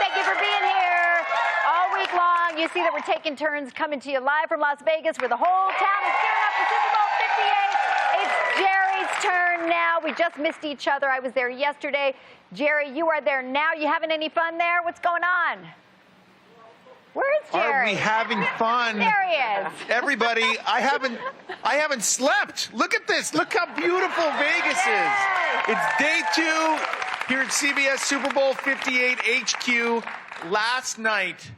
Thank you for being here all week long. You see that we're taking turns coming to you live from Las Vegas where the whole town is gearing up for Super Bowl 58. It's Jerry's turn now. We just missed each other. I was there yesterday. Jerry, you are there now. You having any fun there? What's going on? Where's Jerry? Are we having fun? There he is. Everybody, I haven't slept. Look at this. Look how beautiful Vegas is. It's day 2 here at CBS Super Bowl 58 HQ. Last night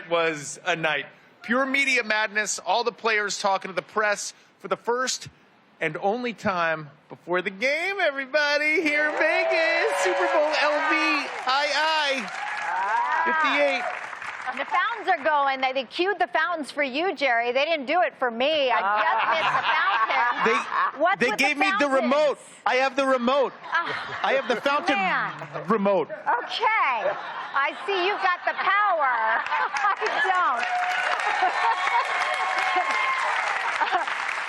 was a night. Pure media madness, all the players talking to the press for the first and only time before the game, everybody, here in Vegas. Super Bowl LV, I, 58. The fountains are going. They cued the fountains for you, Jerry. They didn't do it for me. I just missed the fountain. They gave me the remote. I have the remote. I have the fountain remote. Okay. I see you've got the power. I don't.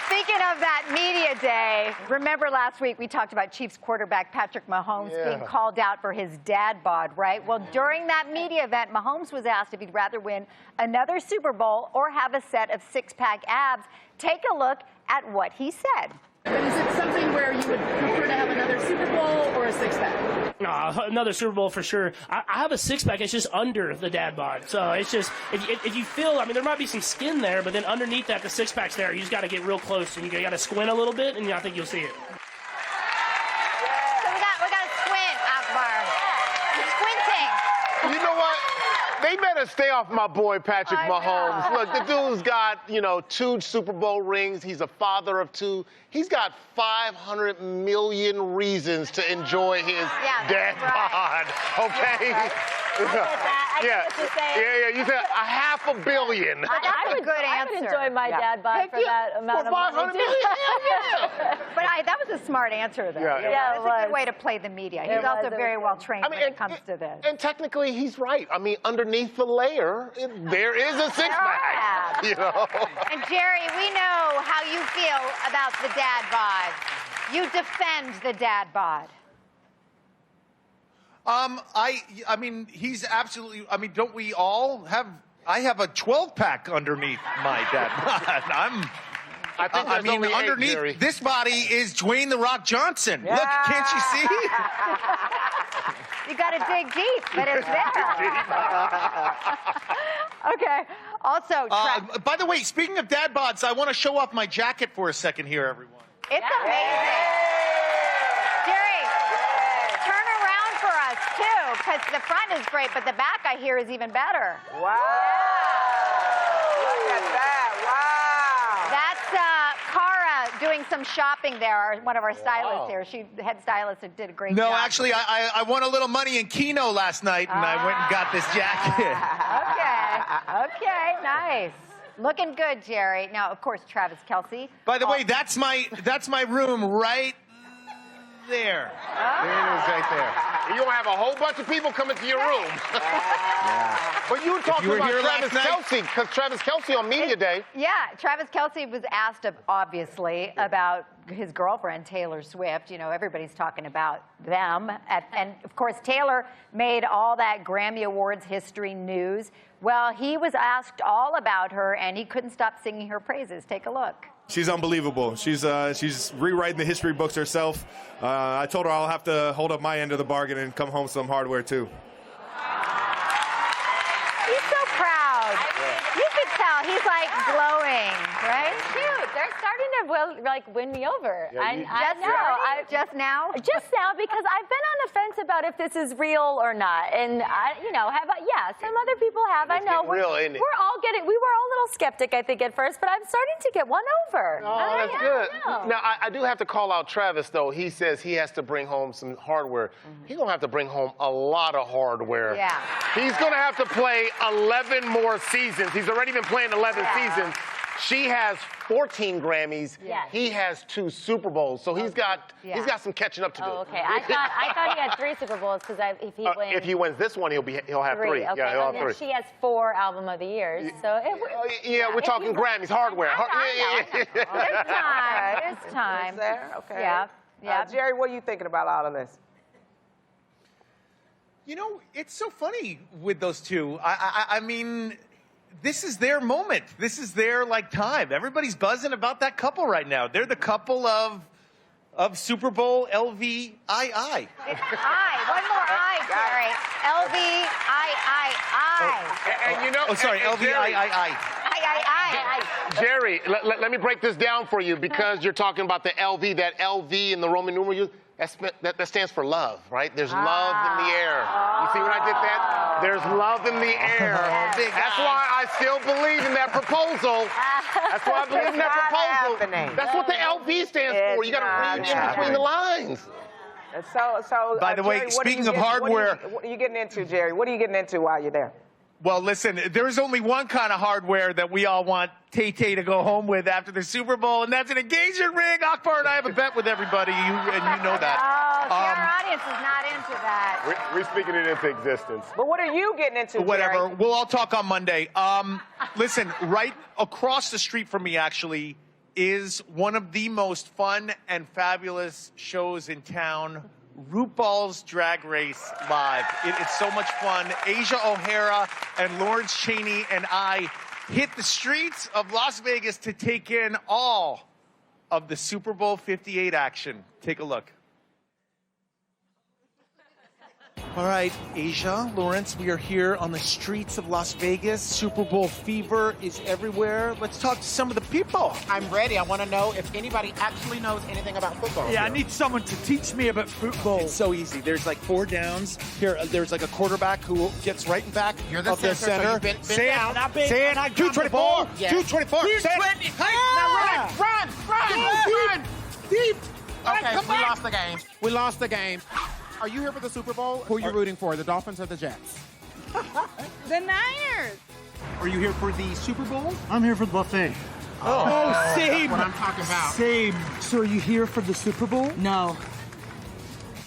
Speaking of that media day, remember last week we talked about Chiefs quarterback Patrick Mahomes being called out for his dad bod, right? Well, during that media event, Mahomes was asked if he'd rather win another Super Bowl or have a set of six-pack abs. Take a look at what he said. Is it something where you would prefer to have another Super Bowl or a six-pack? Another Super Bowl for sure. I have a six-pack. It's just under the dad bod. So it's just, if you feel, I mean, there might be some skin there, but then underneath that, the six-pack's there. You just got to get real close, and you got to squint a little bit, and I think you'll see it. So we got to squint, Akbar. Squinting. You know what? They better stay off my boy Patrick Mahomes. Look, the dude's got, 2 Super Bowl rings. He's a father of 2. He's got 500 million reasons to enjoy his dad bod. Okay? Right. You said $500 million. That's a good answer. I would enjoy my dad bod for that amount of money. 500 million? But that was a smart answer, though. Yeah, it's a good way to play the media. He's also very well trained when it comes to this. And technically, he's right. I mean, underneath the layer, there is a six-pack. And Jerry, we know how you feel about the dad bod. You defend the dad bod. I mean, he's absolutely, don't we all have, I have a 12-pack underneath my dad bod. I mean, underneath 8, this body is Dwayne "The Rock" Johnson. Yeah. Look, can't you see? You got to dig deep, but it's there. Okay. Also, by the way, speaking of dad bods, I want to show off my jacket for a second here, everyone. It's amazing. Jerry, turn around for us, too, because the front is great, but the back, I hear, is even better. Wow. Look at that. Wow. That's Cara doing some shopping there, one of our stylists here. She, the head stylist, did a great job. No, actually, I won a little money in Keno last night, and I went and got this jacket. Okay, nice. Looking good, Jerry. Now, of course, Travis Kelce. By the way, that's my room right there. There it is right there. You're going to have a whole bunch of people coming to your room. But you were talking about Travis Kelce, because Travis Kelce on Media Day. Yeah, Travis Kelce was asked, obviously, about his girlfriend, Taylor Swift. Everybody's talking about them. And, of course, Taylor made all that Grammy Awards history news. Well, he was asked all about her, and he couldn't stop singing her praises. Take a look. She's unbelievable. She's rewriting the history books herself. I told her I'll have to hold up my end of the bargain and come home with some hardware, too. He's so proud. You could tell. He's, like, glowing, right? Cute. They're starting to, win me over. Just now? Just now, because I've been on the fence about if this is real or not. And, some other people have. I know. We were all a little skeptic, I think, at first, but I'm starting to get won over. Oh, that's good. Now, I do have to call out Travis, though. He says he has to bring home some hardware. He's going to have to bring home a lot of hardware. Yeah. He's going to have to play 11 more seasons. He's already been playing 11 seasons. She has 14 Grammys. Yes. He has 2 Super Bowls. So he's got some catching up to do. Oh, okay. I thought he had 3 Super Bowls because if he wins this one, he'll have 3. Okay. Yeah, he'll have 3. She has 4 Album of the Years. So we're talking Grammys, hardware. There's time. There? Okay. Yeah. Jerry, what are you thinking about all of this? You know, it's so funny with those two. I mean, this is their moment. This is their, like, time. Everybody's buzzing about that couple right now. They're the couple of Super Bowl LVII. It's I. One more I, Carrie. LVII. And you know, sorry, LVII. Jerry, let me break this down for you because you're talking about the LV, that LV in the Roman numeral. That stands for love, right? There's love in the air. You see when I did that? There's love in the air. That's why I still believe in that proposal. That's why I believe in that proposal. That's what the LV stands for. You got to read in between the lines. So, By the way, Jerry, speaking of hardware. What are you getting into, Jerry? What are you getting into while you're there? Well, listen, there's only one kind of hardware that we all want Tay-Tay to go home with after the Super Bowl, and that's an engagement ring. Akbar and I have a bet with everybody, and you know that. Oh, see, our audience is not into that. We're speaking it into existence. But what are you getting into, Whatever. Jerry? We'll all talk on Monday. Listen, right across the street from me, actually, is one of the most fun and fabulous shows in town, RuPaul's Drag Race Live. It's so much fun. Asia O'Hara and Lawrence Chaney and I hit the streets of Las Vegas to take in all of the Super Bowl 58 action. Take a look. All right, Asia, Lawrence, we are here on the streets of Las Vegas. Super Bowl fever is everywhere. Let's talk to some of the people. I'm ready. I want to know if anybody actually knows anything about football. Yeah, I need someone to teach me about football. It's so easy. There's like 4 downs. Here, there's like a quarterback who gets right in back You're the of their center, so center. you've been Say down. it. Say it. 224. Yes. 224. Say it. 220. Now run! Deep. Okay, we lost the game. We lost the game. Are you here for the Super Bowl? Who are you rooting for, the Dolphins or the Jets? The Niners. Are you here for the Super Bowl? I'm here for the buffet. Oh, same. That's what I'm talking about. Same. So are you here for the Super Bowl? No.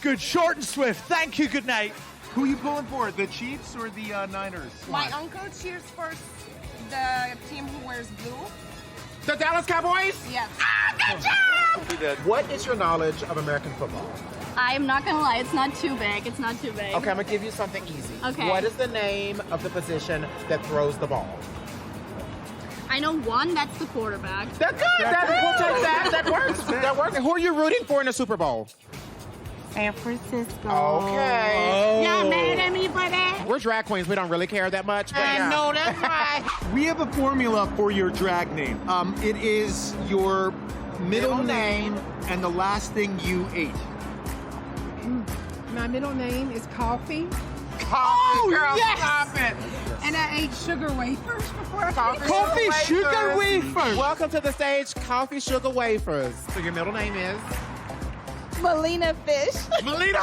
Good, short and swift. Thank you. Good night. Who are you pulling for? The Chiefs or the Niners? My uncle cheers for the team who wears blue. The Dallas Cowboys? Yes. What is your knowledge of American football? I'm not gonna lie, it's not too big. It's not too big. Okay, I'm gonna give you something easy. Okay. What is the name of the position that throws the ball? I know one, that's the quarterback. That's good. We'll take that. That works. That works. Who are you rooting for in the Super Bowl? San Francisco. Okay. Y'all mad at me for that? We're drag queens. We don't really care that much. But yeah. know that's right. We have a formula for your drag name. It is your middle name and the last thing you ate. My middle name is Coffee. Coffee, girl, yes! stop it. And I ate sugar wafers before. Coffee sugar wafers. Welcome to the stage, Coffee Sugar Wafers. So your middle name is? Melina Fish. Melina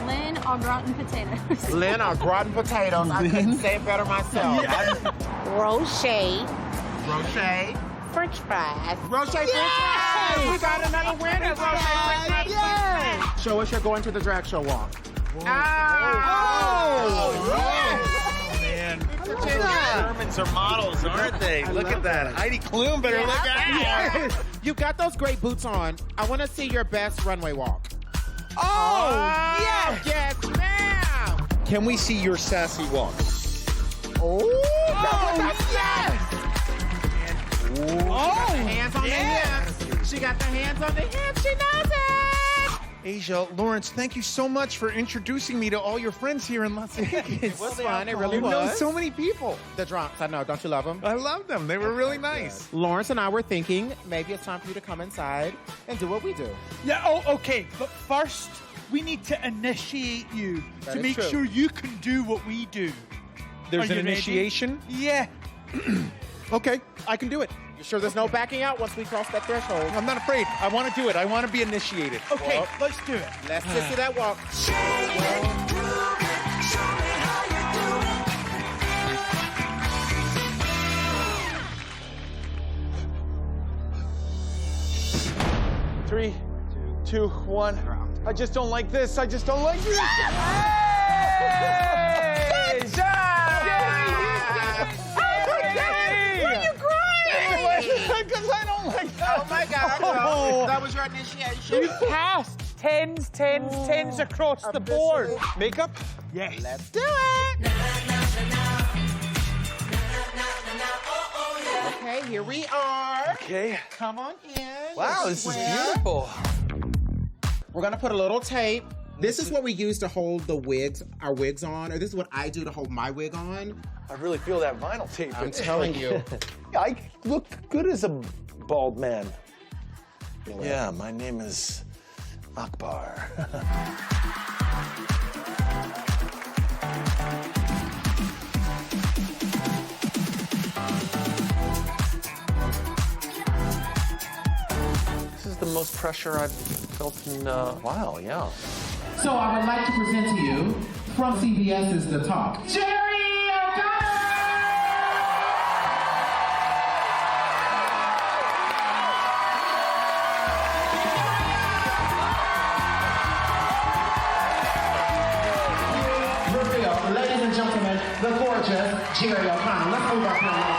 Lynn au gratin potatoes. Lynn au gratin potatoes. I couldn't say it better myself. Roche. Roche. French fries. Roche French fries. We got another winner. Roche French fries. Yay! Show us you're going to the drag show walk. Oh, man. Germans are models, aren't they? Look at that. Heidi Klum better look at it. You've got those great boots on. I want to see your best runway walk. Yes. Yes, ma'am. Can we see your sassy walk? Yes. Hands on the yes. hips. She got the hands on the hips. She knows it. Asia, Lawrence, thank you so much for introducing me to all your friends here in Las Vegas. It was fun. It really you was. know so many people. The drunks, I know. Don't you love them? I love them. They were really nice. Lawrence and I were thinking maybe it's time for you to come inside and do what we do. Yeah, okay. But first, we need to initiate you That to is make true. sure you can do what we do. There's Are an you ready? initiation? Yeah. Okay, I can do it. You sure there's no backing out once we cross that threshold? I'm not afraid. I want to do it. I want to be initiated. Okay, Well, let's do it. Let's just see that walk. Three, two, one. I just don't like this. I just don't like this. Because I don't like that. Oh my God. Well, that was your initiation. You passed. Tens across the board. Makeup? Yes. Let's do it. Okay, here we are. Okay. Come on in. Wow, this is beautiful. We're gonna put a little tape. This is what we use to hold the wigs, our wigs on, or this is what I do to hold my wig on. I really feel that vinyl tape. I'm telling you. I look good as a bald man. Yeah, my name is Akbar. This is the most pressure I've felt in a while, yeah. So I would like to present to you, from CBS's The Talk, Jerry O'Connor! Reveal, ladies and gentlemen, the gorgeous Jerry O'Connor. Let's move up here a little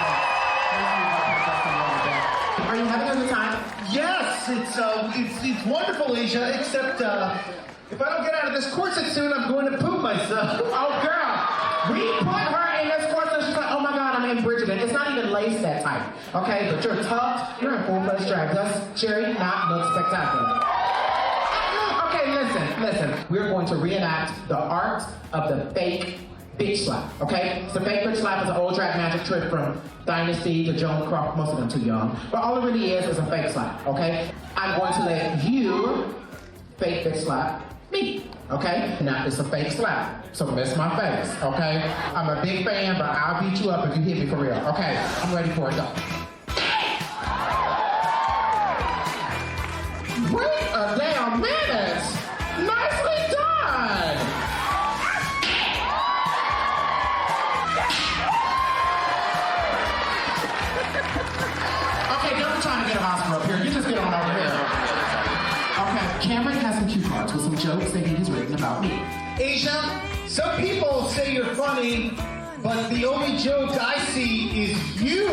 bit. Are you having a good time? Yes, it's wonderful, Asia, except if I don't get out of this corset soon, I'm going to poop myself. Oh, girl, we put her in this corset. She's like, oh my God, I'm in Bridgerton. It's not even laced that tight, okay? But you're tucked. You're in full-fledged drag. Does Jerry not look spectacular? Okay, listen. We're going to reenact the art of the fake bitch slap, okay? So fake bitch slap is an old drag magic trick from Dynasty to Joan Crawford. Most of them too young. But all it really is a fake slap, okay? I'm going to let you fake bitch slap me, okay? Now it's a fake slap, so miss my face, okay? I'm a big fan, but I'll beat you up if you hit me for real, okay? I'm ready for it, go. Wait a damn minute! Nicely done! Okay, don't be trying to get an Oscar up here. You just get on over here. Okay, Cameron has some cue cards with some jokes that he has written about me. Asia, some people say you're funny, but the only joke I see is you.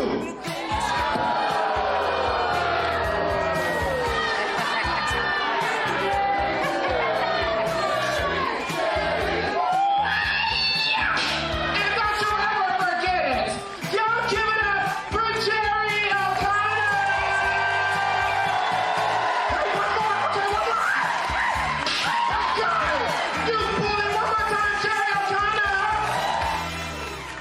And don't you ever forget it! Y'all give it up for Jerry O'Connor! Hey, one more! Okay, one more! God! You bully! One more time, Jerry O'Connor!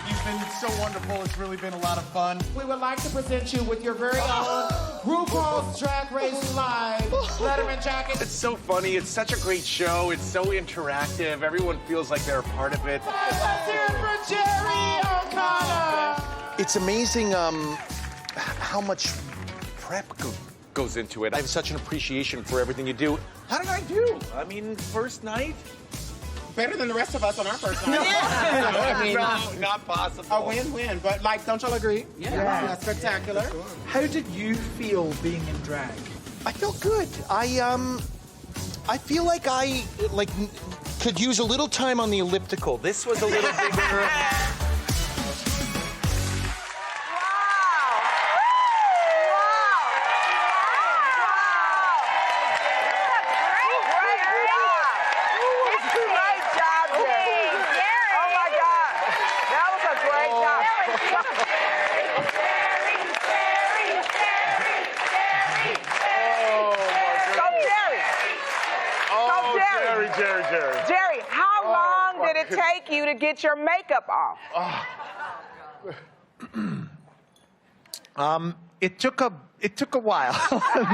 You've been so wonderful. It's really been a lot of fun. We would like to present you with your very own RuPaul's Drag Race Live Letterman jacket. It's so funny. It's such a great show. It's so interactive. Everyone feels like they're a part of it. Let's hear it for Jerry O'Connor! It's amazing how much prep goes into it. I have such an appreciation for everything you do. How did I do? I mean, first night? Better than the rest of us on our first night. I mean, not possible. A win-win, but like, don't y'all agree? Yeah. That's spectacular. How did you feel being in drag? I felt good. I feel like I could use a little time on the elliptical. This was a little bigger. Jerry, how long did it take you to get your makeup off? It took a while.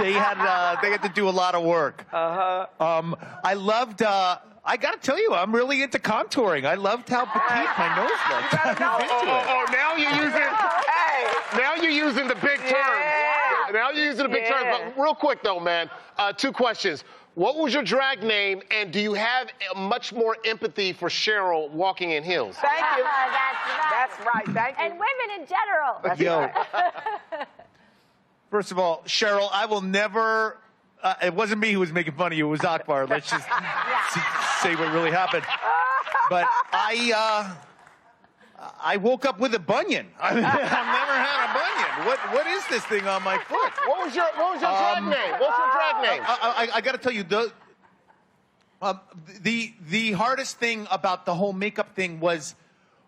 They had to do a lot of work. I loved. I gotta tell you, I'm really into contouring. I loved how petite my nose looked. Now you're using. Hey. Now you're using the big terms. Yeah. Now you're using the big terms. But real quick though, man, 2 questions. What was your drag name, and do you have much more empathy for Sheryl walking in heels? Thank you. That's right. That's right. Thank you. And women in general. Yo. First of all, Sheryl, I will never. It wasn't me who was making fun of you. It was Akbar. Let's just say what really happened. But I woke up with a bunion. I've never had a bunion. What is this thing on my foot? What was your drag name? What's your drag name? I got to tell you, The hardest thing about the whole makeup thing was,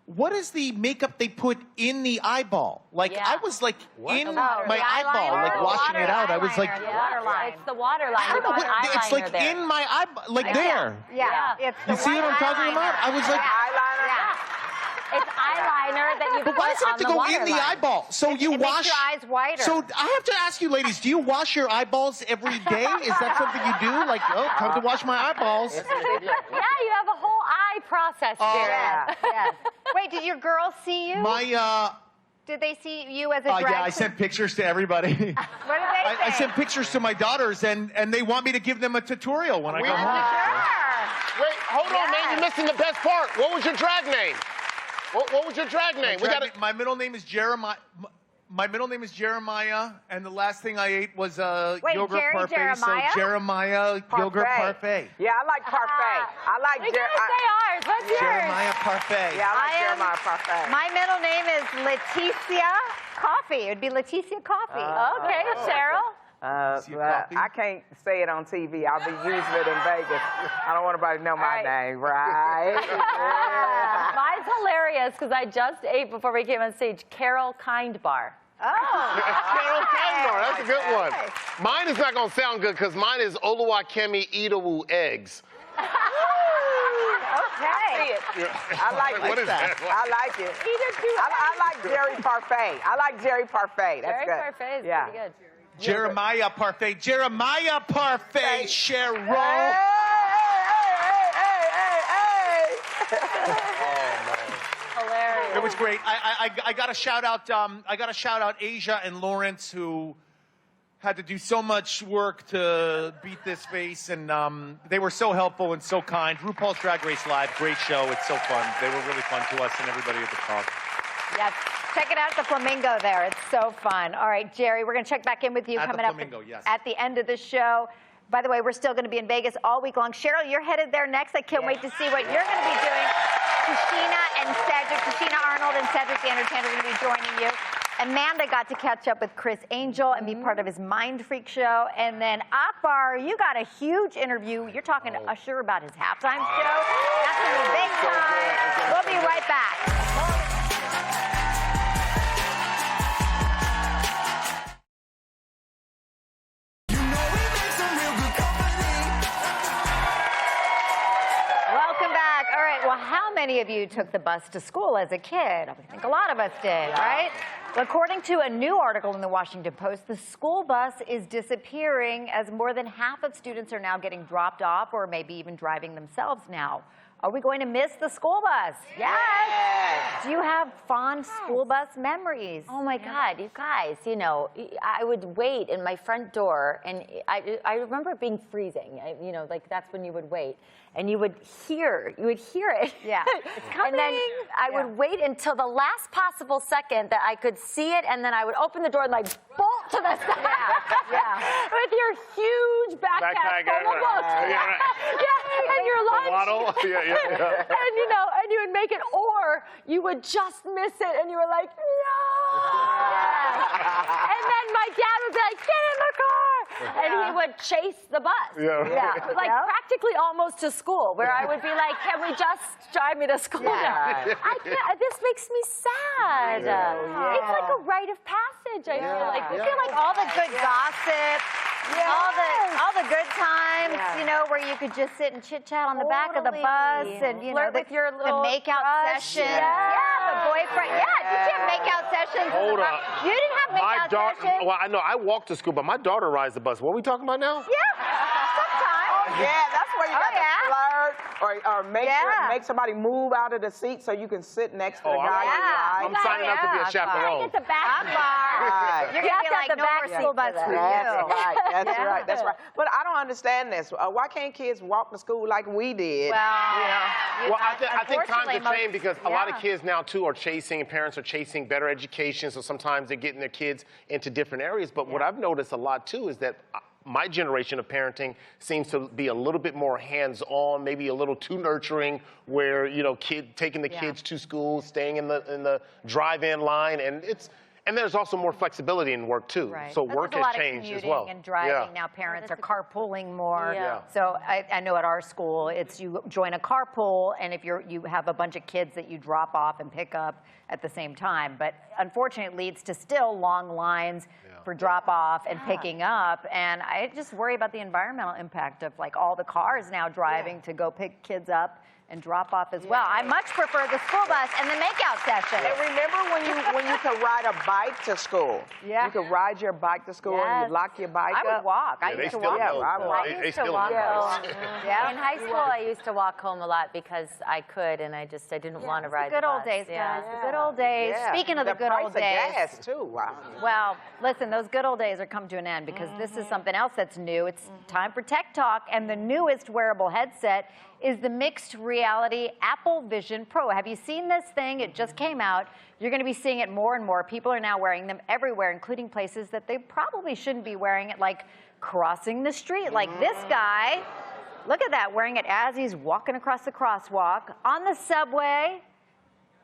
what is the makeup they put in the eyeball? Like, I was like in my eyeball, like washing it out. I was like, Waterline. It's the waterline. I don't know what, it's like there. in my eyeball, like there. Yeah. It's You see what I'm talking about? I was like, It's eyeliner that you but put why does it have to on the go in the waterline? eyeball? So you it wash makes your eyes whiter. So I have to ask you, ladies, do you wash your eyeballs every day? Is that something you do? Like, oh, time to wash my eyeballs. Yeah, you have a whole eye process there. Yes. Wait, did your girls see you? My Did they see you as a drag yeah, I queen? sent pictures to everybody. What did they say? I sent pictures to my daughters, and they want me to give them a tutorial when I go home. Wait, hold on, man. You're missing the best part. What was your drag name? What was your drag name? My middle name is Jeremiah. My middle name is Jeremiah, and the last thing I ate was yogurt parfait. Jeremiah? So Jeremiah yogurt parfait. Yeah, I like parfait. I like We gotta say ours. What's yours? Jeremiah parfait. Yeah, I like Jeremiah parfait. My middle name is Leticia Coffee. It would be Leticia Coffee. Okay, Sheryl. Well, I can't say it on TV. I'll be using it in Vegas. I don't want anybody to know my name, right? Mine's hilarious because I just ate before we came on stage. Carol Kindbar. Carol Kindbar, that's a good one. Mine is not going to sound good because mine is Oluwakemi Idowu Eggs. Okay. I like it. What is that? I like it. I like Jerry Parfait. I like Jerry Parfait. That's Jerry good. Parfait is pretty good. Jeremiah parfait. Jeremiah parfait. Sheryl. Hey. Hilarious. It was great. I got to shout out. I got to shout out Asia and Lawrence, who had to do so much work to beat this face, and they were so helpful and so kind. RuPaul's Drag Race Live, great show. It's so fun. They were really fun to us and everybody at the talk. Yes. Check it out, the Flamingo there. It's so fun. All right, Jerry, we're going to check back in with you coming up at the end of the show. By the way, we're still going to be in Vegas all week long. Sheryl, you're headed there next. I can't wait to see what you're going to be doing. Christina Arnold and Cedric the Entertainer are going to be joining you. Amanda got to catch up with Chris Angel and be part of his Mind Freak show. And then Akbar, you got a huge interview. You're talking to Usher about his halftime show. That's going to be big time. We'll be right back. How many of you took the bus to school as a kid? I think a lot of us did, right? Well, according to a new article in the Washington Post, the school bus is disappearing as more than half of students are now getting dropped off or maybe even driving themselves now. Are we going to miss the school bus? Yes. Do you have fond school bus memories? Oh my God, you guys, you know, I would wait in my front door, and I remember it being freezing. You know, like that's when you would wait. And you would hear it. Yeah, it's coming. And then I would wait until the last possible second that I could see it, and then I would open the door and like bolt to the side. With your huge backpack full of books. And your lunch. And you know, and you would make it, or you would just miss it, and you were like, no. And then my dad would be like, get in the car. And he would chase the bus. Like practically almost to school, where I would be like, can we just drive me to school now? I can't, this makes me sad. It's like a rite of passage, I feel like. You feel like all the good gossip, all the good times, you know, where you could just sit and chit-chat on the back of the bus and, you know, with your little the make-out session. The boyfriend. You can't make out sessions. Hold up. You didn't have make-out sessions. Well, I know I walk to school, but my daughter rides the bus. What are we talking about now? Sometimes. That's where you got to flirt or make somebody move out of the seat so you can sit next to the guy you ride. I'm signing up to be a chaperone. Get the back bar. You're going to be like, no more school bus for you. That's right. But I don't understand this. Why can't kids walk to school like we did? Well, I think times have changed because a lot of kids now, too, are chasing, and parents are chasing better education, so sometimes they're getting their kids into different areas. But what I've noticed a lot, too, is that my generation of parenting seems to be a little bit more hands-on, maybe a little too nurturing, where, you know, taking the kids to school, staying in the drive-in line, and And there's also more flexibility in work, too. Right. So But work there's a has lot of changed as commuting well. and driving. Now parents are carpooling more. Yeah. So I know at our school, it's you join a carpool, and if you have a bunch of kids that you drop off and pick up at the same time. But unfortunately, it leads to still long lines for drop off and picking up. And I just worry about the environmental impact of like all the cars now driving to go pick kids up and drop off as well. I much prefer the school bus and the makeout session. And remember when you could ride a bike to school? Yeah. You could ride your bike to school and you lock your bike up. I would walk. I used to walk. They used to still walk do. home. Yeah. In high school, I used to walk home a lot because I could, and I didn't want to ride The good the old bus. days, Yeah. guys. The good old days. Yeah. Speaking of the good old price days. of gas, too. Wow. Well, listen, those good old days are come to an end because this is something else that's new. It's time for Tech Talk, and the newest wearable headset is the mixed reality Apple Vision Pro. Have you seen this thing? It just came out. You're going to be seeing it more and more. People are now wearing them everywhere, including places that they probably shouldn't be wearing it, like crossing the street, like this guy. Look at that, wearing it as he's walking across the crosswalk. On the subway.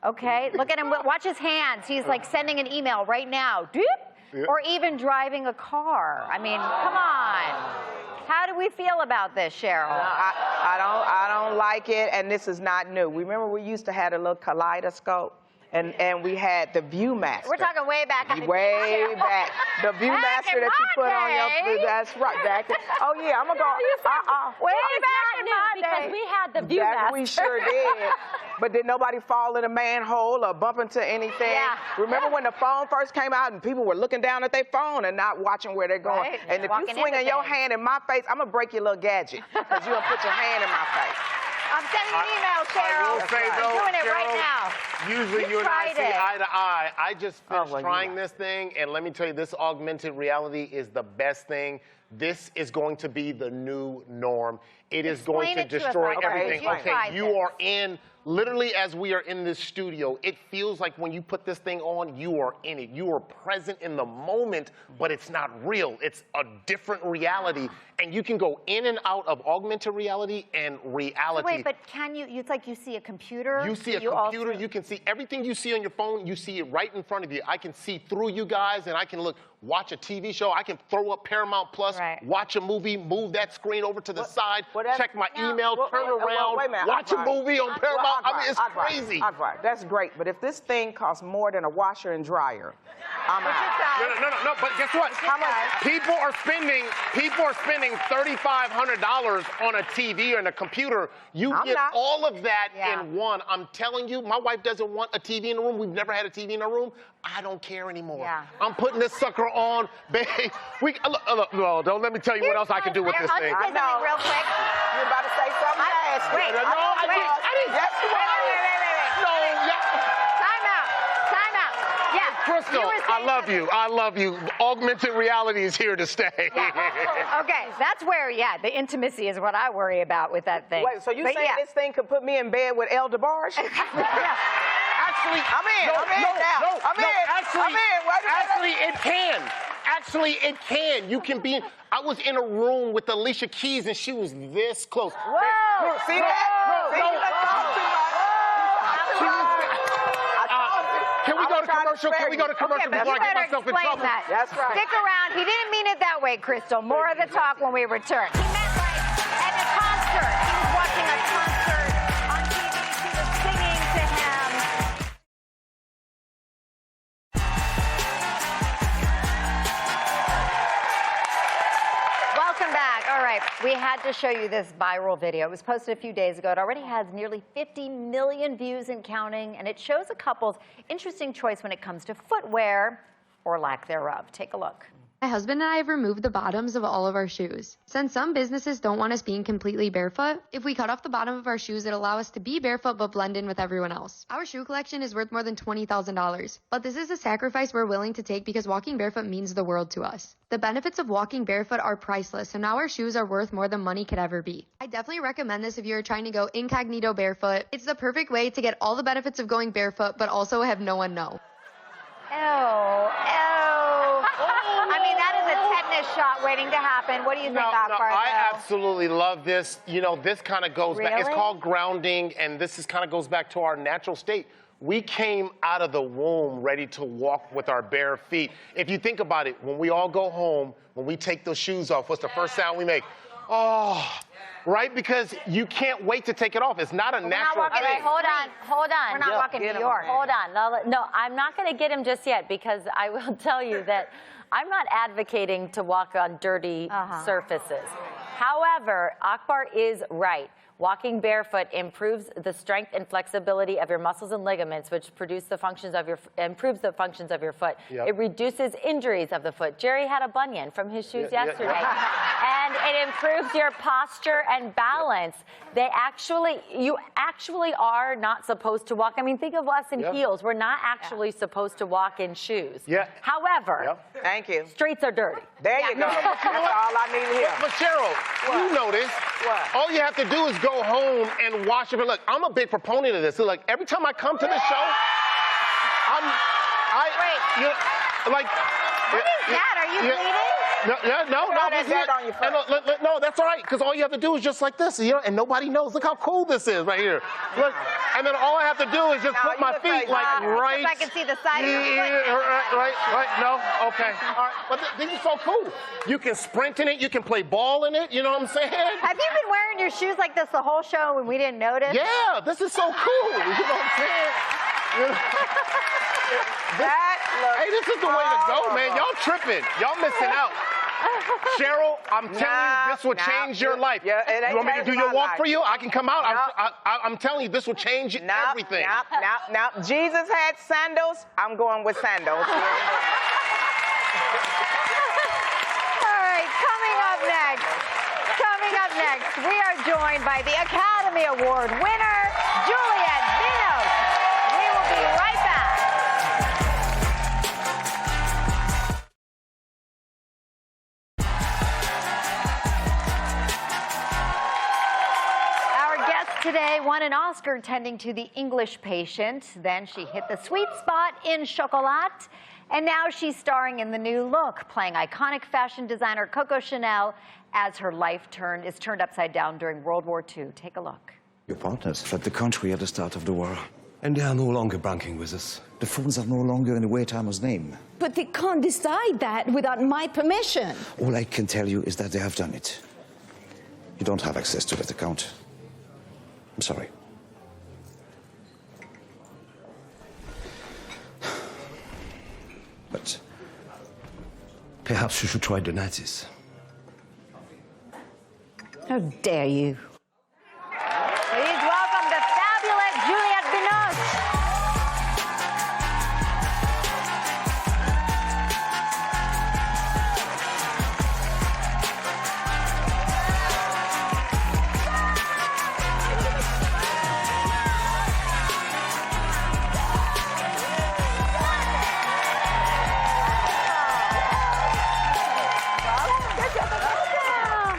Okay, look at him. Watch his hands. He's like sending an email right now. Doop. Or even driving a car. I mean, come on. How do we feel about this, Sheryl? I don't like it, and this is not new. Remember we used to have a little kaleidoscope? And we had the Viewmaster. We're talking way back. Way back. The Viewmaster that you put on your... That's right, back then. Oh, yeah, I'm going to go... Way back in my because day. we had the Viewmaster. That we sure did. But did nobody fall in a manhole or bump into anything? Yeah. Remember when the phone first came out and people were looking down at their phone and not watching where they're going? Right. And if Walking you into swinging your things. hand in my face, I'm going to break your little gadget because you're going to put your hand in my face. I'm sending an email, Sheryl. I will say, I'm though, doing it right Cheryl, now. Usually you and I tried see it. eye to eye. I just finished well, trying this thing, and let me tell you, this augmented reality is the best thing. This is going to be the new norm. It is going to Explain it to us, destroy Michael. everything. You tried You this. are in, literally as we are in this studio, it feels like when you put this thing on, you are in it. You are present in the moment, but it's not real. It's a different reality. And you can go in and out of augmented reality and reality. So wait, but can you, it's like you see a computer. You see a computer, you can see everything you see on your phone, you see it right in front of you. I can see through you guys, and I can watch a TV show. I can throw up Paramount Plus, watch a movie, move that screen over to the side, check my email, turn around, wait a minute, watch a movie on Paramount. I mean, it's crazy. That's great, but if this thing costs more than a washer and dryer, I'm out. No, but guess what? How much? People are spending $3,500 on a TV and a computer. You get all of that in one. I'm telling you, my wife doesn't want a TV in the room. We've never had a TV in the room. I don't care ananymore. Yeah. I'm putting this sucker on, babe. No, don't let me tell you what else I can do with this thing. I'll just say something real quick. You're about to say something nasty. Wait, No, I didn't. Yes, you are. No, Time out. Yeah. Crystal, You were I saying love you. I love you. Augmented reality is here to stay. Okay, that's where, the intimacy is what I worry about with that thing. Wait, so you saying this thing could put me in bed with El DeBarge? Actually, I'm in now. I'm in. Actually, it can. Actually, it can. You can be. I was in a room with Alicia Keys, and she was this close. Whoa! See that? Can we go to commercial? Can we go to commercial before I get myself in trouble? That's right. Stick around. He didn't mean it that way, Crystal. More of the talk when we return. He meant like at a concert. He was watching a concert on TV. She was singing to him. Welcome back. All right, we had to show you this viral video. It was posted a few days ago. It already has nearly 50 million views and counting, and it shows a couple's interesting choice when it comes to footwear or lack thereof. Take a look. My husband and I have removed the bottoms of all of our shoes. Since some businesses don't want us being completely barefoot, if we cut off the bottom of our shoes, it'll allow us to be barefoot but blend in with everyone else. Our shoe collection is worth more than $20,000, but this is a sacrifice we're willing to take because walking barefoot means the world to us. The benefits of walking barefoot are priceless, so now our shoes are worth more than money could ever be. I definitely recommend this if you're trying to go incognito barefoot. It's the perfect way to get all the benefits of going barefoot, but also have no one know. I mean, that is a tetanus shot waiting to happen. What do you think, Akbar? I absolutely love this. You know, this kind of goes back. It's called grounding, and this kind of goes back to our natural state. We came out of the womb ready to walk with our bare feet. If you think about it, when we all go home, when we take those shoes off, what's the first sound we make? Oh, right? Because you can't wait to take it off. It's not a natural thing. Okay, hold on. We're not walking New York. Hold on. No, I'm not going to get him just yet because I will tell you that I'm not advocating to walk on dirty surfaces. However, Akbar is right. Walking barefoot improves the strength and flexibility of your muscles and ligaments, which improves the functions of your foot. Yep. It reduces injuries of the foot. Jerry had a bunion from his shoes yesterday. And it improves your posture and balance. You actually are not supposed to walk. I mean, think of us in heels. We're not actually supposed to walk in shoes. Yeah. However, thank you. Streets are dirty. There you go. That's all I need to hear. But Sheryl, you know this. All you have to do is go home and wash it. Look, I'm a big proponent of this. So, like, every time I come to this show, What is that? Are you bleeding? No, that's all right, because all you have to do is just like this, and nobody knows. Look how cool this is right here. Look, and then all I have to do is just put my feet right. If I can see the side of your foot. Right. No, okay, all right. But this is so cool. You can sprint in it. You can play ball in it. You know what I'm saying? Have you been wearing your shoes like this the whole show and we didn't notice? Yeah, this is so cool. You know what I'm saying? Hey, this is the way to go, man. Y'all tripping. Y'all missing out. Sheryl, I'm telling you, this will change your life. You want me to do your walk for you? I can come out. I'm telling you, this will change everything. Now, Jesus had sandals. I'm going with sandals. All right, coming up next, we are joined by the Academy Award winner, Juliette Binoche. We will be right back. Today won an Oscar tending to the English Patient. Then she hit the sweet spot in Chocolat. And now she's starring in The New Look, playing iconic fashion designer Coco Chanel as her life is turned upside down during World War II. Take a look. Your partners fled the country at the start of the war. And they are no longer banking with us. The phones are no longer in the Waytimer's name. But they can't decide that without my permission. All I can tell you is that they have done it. You don't have access to that account. I'm sorry. But perhaps you should try the Nazis. How dare you? Please welcome the fabulous Juliette Binoche.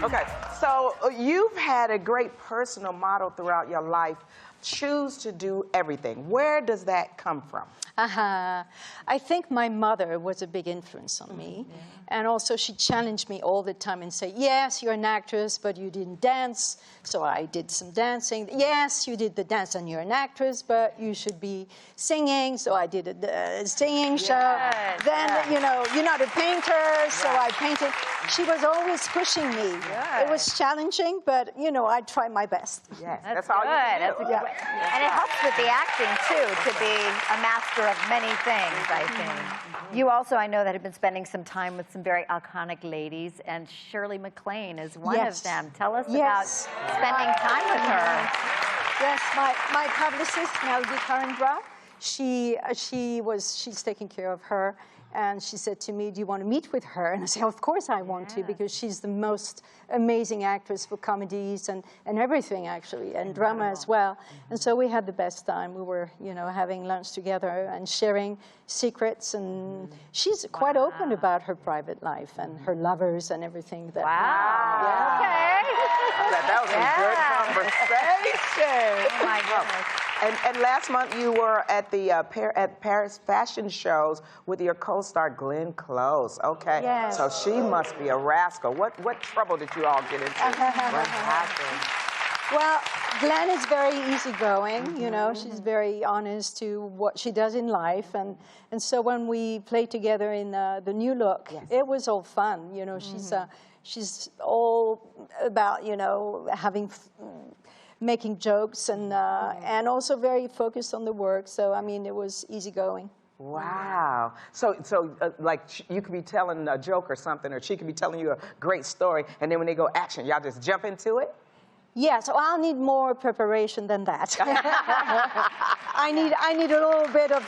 Okay, so you've had a great personal model throughout your life. Choose to do everything. Where does that come from? I think my mother was a big influence on me. And also she challenged me all the time and said, yes, you're an actress, but you didn't dance. So I did some dancing. Yes, you did the dance and you're an actress, but you should be singing. So I did a singing show. Then, you know, you're not a painter, so I painted. She was always pushing me. It was challenging, but, you know, I tried my best. Yes, that's all good. That's a good way. And it helps with the acting, too, to be a master of many things, I think. You also, I know, that have been spending some time with some very iconic ladies, and Shirley MacLaine is one of them. Tell us about spending time with her. Yes, my publicist, Melody Carindra, she's taking care of her. And she said to me, do you want to meet with her? And I said, of course I want to, because she's the most amazing actress for comedies and everything, actually, and drama as well. And so we had the best time. We were, you know, having lunch together and sharing secrets. And she's quite open about her private life and her lovers and everything. That That was a good conversation. Oh, my goodness. And last month you were at the Paris fashion shows with your co-star Glenn Close. Okay, yes. So she must be a rascal. What trouble did you all get into? What happened? Well, Glenn is very easygoing, you know. She's very honest to what she does in life. And so when we played together in the new look, it was all fun. You know, she's all about, you know, making jokes and also very focused on the work. So, I mean, it was easygoing. Wow. So like you could be telling a joke or something, or she could be telling you a great story, and then when they go action, y'all just jump into it? Yeah, so I'll need more preparation than that. I need a little bit of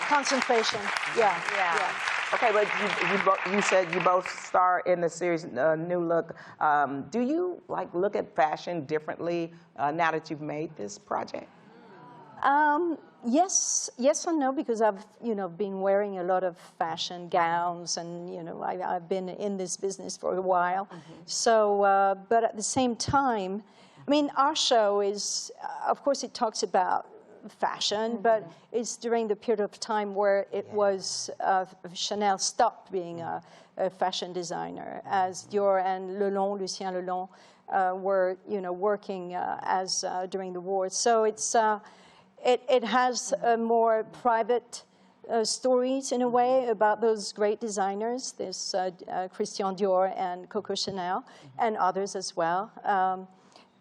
concentration. Yeah. Okay, but you said you both star in the series New Look. Do you like look at fashion differently now that you've made this project? Yes and no, because I've been wearing a lot of fashion gowns, and I've been in this business for a while. So, but at the same time, I mean, our show is, of course, it talks about fashion, but it's during the period of time where it was Chanel stopped being a fashion designer, as Dior and Lucien Lelon were working as during the war. So it's it has more private stories in a way about those great designers. There's Christian Dior and Coco Chanel and others as well.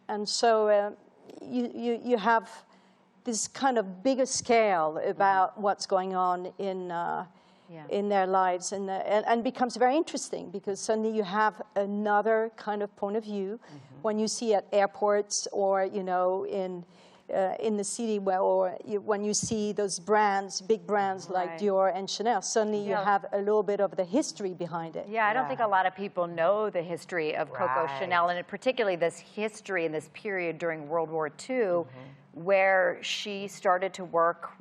And so you have this kind of bigger scale about what's going on in their lives, and becomes very interesting because suddenly you have another kind of point of view when you see at airports or in the city, when you see those brands, big brands like Dior and Chanel, suddenly you have a little bit of the history behind it. Yeah, I don't think a lot of people know the history of Coco Chanel, and particularly this history in this period during World War II, where she started to work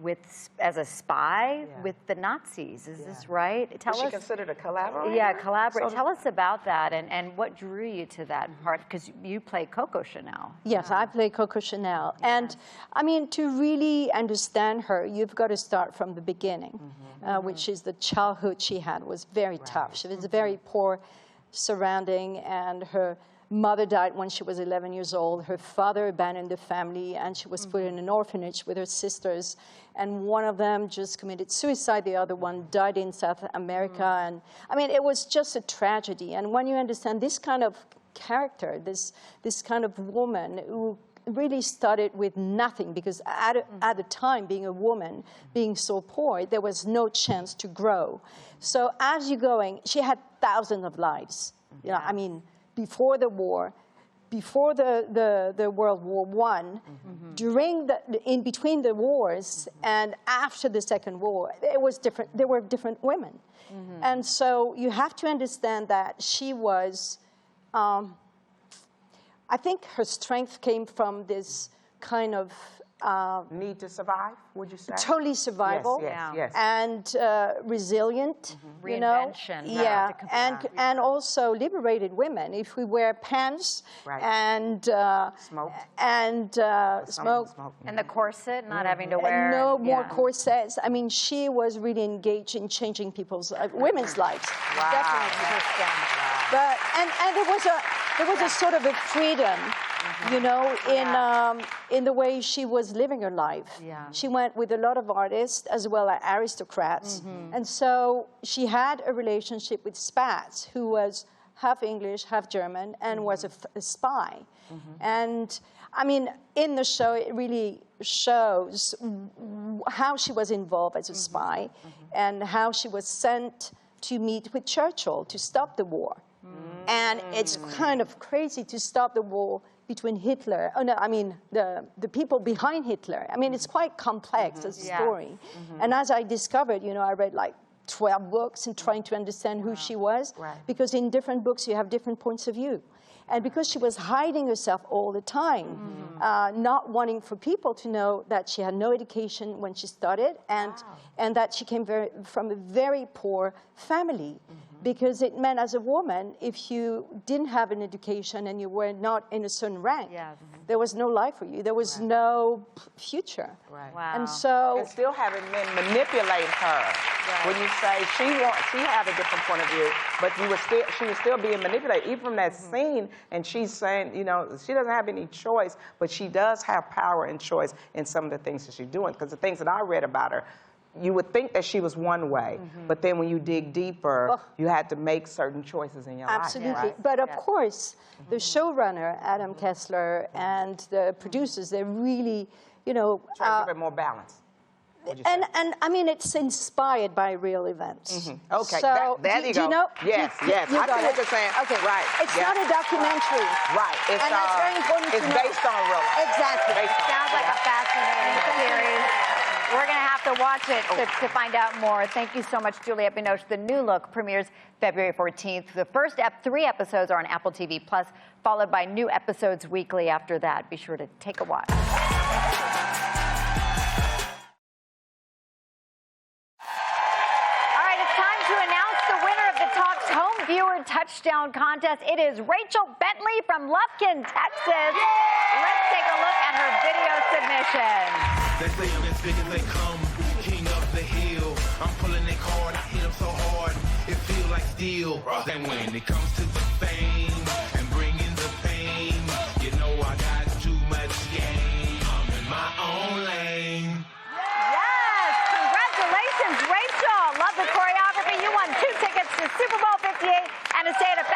as a spy with the Nazis. Is this right? Was she considered a collaborator? Yeah, collaborator. Tell us about that and what drew you to that part, because you play Coco Chanel. Yes, I play Coco Chanel. And I mean, to really understand her, you've got to start from the beginning, which is the childhood she had was very tough. She was a very poor surrounding, and her mother died when she was 11 years old. Her father abandoned the family, and she was put in an orphanage with her sisters. And one of them just committed suicide. The other one died in South America. And I mean, it was just a tragedy. And when you understand this kind of character, this kind of woman who really started with nothing, because at the time, being a woman, being so poor, there was no chance to grow. So as you're going, she had thousands of lives. You know, I mean, before the war, before the World War I, during in between the wars and after the Second War, it was different. There were different women, and so you have to understand that she was. I think her strength came from this kind of need to survive, would you say? Totally survival, yes. And resilient, reinvention, and also liberated women. If we wear pants and smoke and the corset, not having to wear no more corsets. I mean, she was really engaged in changing people's women's lives. Definitely. But and there was a sort of a freedom. In the way she was living her life. She went with a lot of artists as well as aristocrats. And so she had a relationship with Spatz, who was half English, half German, and was a spy. And I mean, in the show, it really shows how she was involved as a spy and how she was sent to meet with Churchill to stop the war. And it's kind of crazy to stop the war between Hitler, the people behind Hitler. I mean, it's quite complex as a story. And as I discovered, I read like 12 books and trying to understand who she was, because in different books you have different points of view. And because she was hiding herself all the time, not wanting for people to know that she had no education when she started, and that she came from a very poor family. Because it meant, as a woman, if you didn't have an education and you were not in a certain rank, there was no life for you. There was no future. Right. Wow. And so... And still having men manipulate her. When you say she had a different point of view, but she was still being manipulated. Even from that scene, and she's saying, you know, she doesn't have any choice, but she does have power and choice in some of the things that she's doing. Because the things that I read about her, you would think that she was one way, but then when you dig deeper, you had to make certain choices in your life. Absolutely. Right? But of course, the showrunner, Adam Kessler, and the producers, they really, you know... Try to give it more balance. And I mean, it's inspired by real events. Okay, so, there you go. Do you know? Yes, yes. You I got see what it. you're saying. Okay, Right. It's not a documentary. Right. It's, and that's very important it's to know. based on real life. Exactly. Based on, Sounds like a fascinating series. We're going to have to watch it to find out more. Thank you so much, Juliette Binoche. The New Look premieres February 14th. The first 3 episodes are on Apple TV+, followed by new episodes weekly after that. Be sure to take a watch. Viewer touchdown contest. It is Rachel Bentley from Lufkin, Texas. Let's take a look at her video submission. They say I'm as big as they come, king of the hill. I'm pulling it hard, I hit them so hard, it feels like steel. And when it comes to the fame and bringing the pain, you know I got too much game. I'm in my own lane. Yes, congratulations, Rachel. Love the choreography. You won 2 tickets to Super Bowl 58 and to stay at a